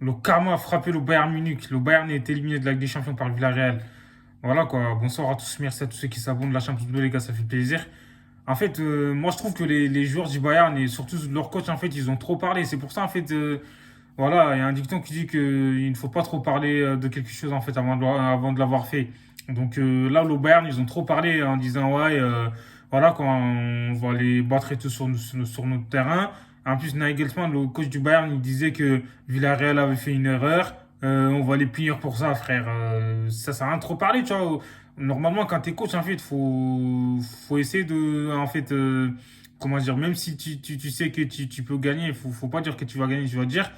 Le karma a frappé le Bayern Munich. Le Bayern est éliminé de la Ligue des Champions par le Villarreal. Voilà quoi. Bonsoir à tous. Merci à tous ceux qui s'abonnent de la Champions League, les gars. Ça fait plaisir. En fait, moi je trouve que les joueurs du Bayern et surtout leur coach, en fait, ils ont trop parlé. C'est pour ça, en fait, voilà, il y a un dicton qui dit qu'il ne faut pas trop parler de quelque chose, en fait, avant de l'avoir fait. Donc là, le Bayern, ils ont trop parlé en disant, ouais, voilà, quand on va les battre et tout sur notre terrain. En plus, Nagelsmann, le coach du Bayern, il disait que Villarreal avait fait une erreur. On va les punir pour ça, frère. Ça sert à rien de trop parler, tu vois. Normalement, quand t'es coach, en fait, faut essayer de, en fait, comment dire, même si tu sais que tu peux gagner, faut pas dire que tu vas gagner, tu vas dire,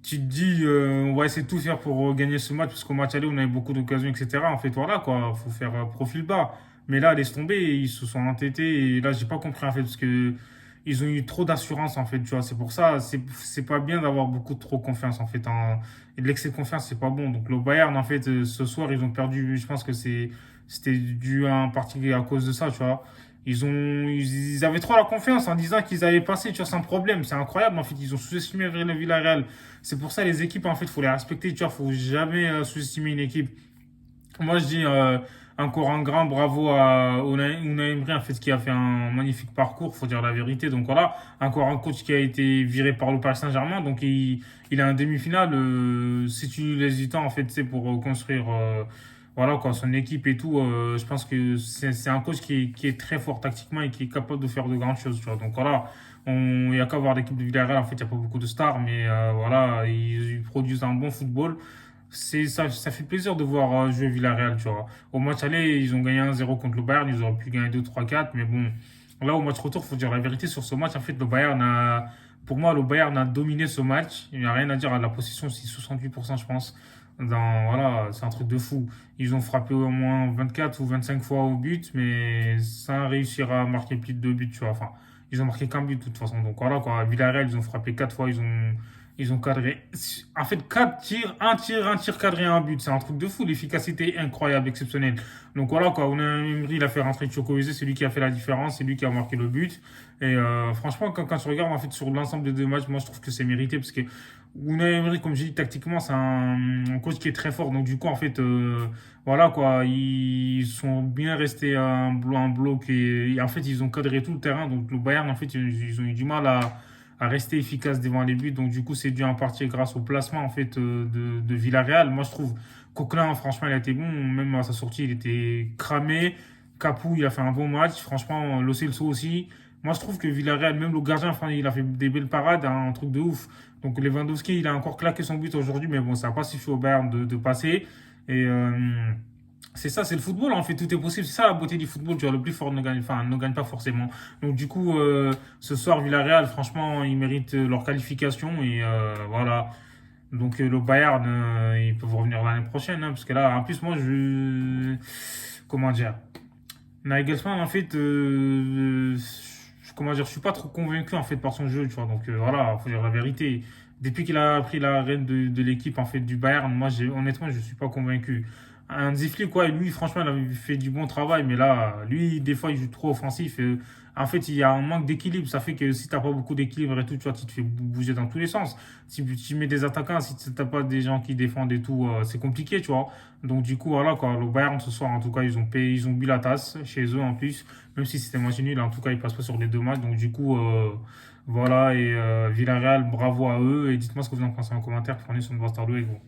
tu te dis, on va essayer de tout faire pour gagner ce match, parce qu'au match aller, on avait beaucoup d'occasions, etc. En fait, voilà, quoi, faut faire profil bas. Mais là, laisse tomber, ils se sont entêtés, et là, j'ai pas compris, en fait, parce que ils ont eu trop d'assurance, en fait, tu vois. C'est pour ça, c'est pas bien d'avoir beaucoup trop confiance, en fait. Et de l'excès de confiance, c'est pas bon. Donc, le Bayern, en fait, ce soir, ils ont perdu, je pense que c'était dû en partie à cause de ça, tu vois. Ils avaient trop la confiance en disant qu'ils allaient passer, tu vois, sans problème. C'est incroyable, en fait. Ils ont sous-estimé le Villarreal. C'est pour ça, les équipes, en fait, faut les respecter, tu vois. Faut jamais sous-estimer une équipe. Moi, je dis encore un grand bravo à Unai Emery, en fait, qui a fait un magnifique parcours, faut dire la vérité. Donc voilà, encore un coach qui a été viré par le Paris Saint-Germain. Donc il a un demi-finale. Si tu laisses du temps, en fait, c'est pour construire voilà, quoi, son équipe et tout. Je pense que c'est un coach qui est très fort tactiquement et qui est capable de faire de grandes choses. Tu vois. Donc voilà, il n'y a qu'à voir l'équipe de Villarreal. En fait, il n'y a pas beaucoup de stars, mais voilà, ils produisent un bon football. Ça fait plaisir de voir jouer Villarreal, tu vois. Au match aller, ils ont gagné 1-0 contre le Bayern, ils auraient pu gagner 2-3-4, mais bon. Là, au match retour, faut dire la vérité sur ce match. En fait, pour moi, le Bayern a dominé ce match. Il n'y a rien à dire à la possession, c'est 68%, je pense. Voilà, c'est un truc de fou. Ils ont frappé au moins 24 ou 25 fois au but, mais sans réussir à marquer plus de 2 buts, tu vois. Enfin, ils ont marqué qu'un but de toute façon. Donc voilà, quoi. Villarreal, ils ont frappé 4 fois, ils ont cadré. En fait, 4 tirs, un tir cadré, un but. C'est un truc de fou. L'efficacité est incroyable, exceptionnelle. Donc voilà, quoi. On a Emery, il a fait rentrer Chukwueze, c'est lui qui a fait la différence, c'est lui qui a marqué le but. Et franchement, quand tu regardes en fait sur l'ensemble des deux matchs, moi je trouve que c'est mérité parce que Unai Emery, comme j'ai dit, tactiquement, c'est un coach qui est très fort. Donc du coup, en fait, voilà quoi, ils sont bien restés un bloc et en fait, ils ont cadré tout le terrain. Donc le Bayern, en fait, ils ont eu du mal à rester efficace devant les buts. Donc du coup, c'est dû en partie grâce au placement en fait de Villarreal. Moi, je trouve Coquelin, franchement, il a été bon. Même à sa sortie, il était cramé. Capou, il a fait un bon match. Franchement, Lo Celso aussi. Moi, je trouve que Villarreal, même le gardien, enfin, il a fait des belles parades, hein, un truc de ouf. Donc Lewandowski, il a encore claqué son but aujourd'hui, mais bon, ça n'a pas suffi au Bayern de passer. Et c'est ça, c'est le football, en fait, tout est possible. C'est ça la beauté du football, tu vois, le plus fort ne gagne, enfin, ne gagne pas forcément. Donc du coup, ce soir, Villarreal, franchement, ils méritent leur qualification et voilà. Donc le Bayern, ils peuvent revenir l'année prochaine, hein, parce que là, en plus, moi, comment dire, Nagelsmann, en fait, comment dire, je suis pas trop convaincu en fait par son jeu, tu vois. Donc voilà, faut dire la vérité. Depuis qu'il a pris la reine de l'équipe en fait du Bayern, moi, honnêtement, je suis pas convaincu. Hansi Flick, quoi, lui, franchement, il a fait du bon travail, mais là, lui, des fois, il joue trop offensif. Et, en fait, il y a un manque d'équilibre. Ça fait que si t'as pas beaucoup d'équilibre et tout, tu vois, tu te fais bouger dans tous les sens. Si tu mets des attaquants, si t'as pas des gens qui défendent et tout, c'est compliqué, tu vois. Donc du coup, voilà quoi, le Bayern ce soir, en tout cas, ils ont bu la tasse chez eux en plus, même si c'était match nul, en tout cas, ils passent pas sur les deux matchs. Donc du coup, voilà, et Villarreal, bravo à eux, et dites-moi ce que vous en pensez en commentaire, prenez sur le Bastardo et gros.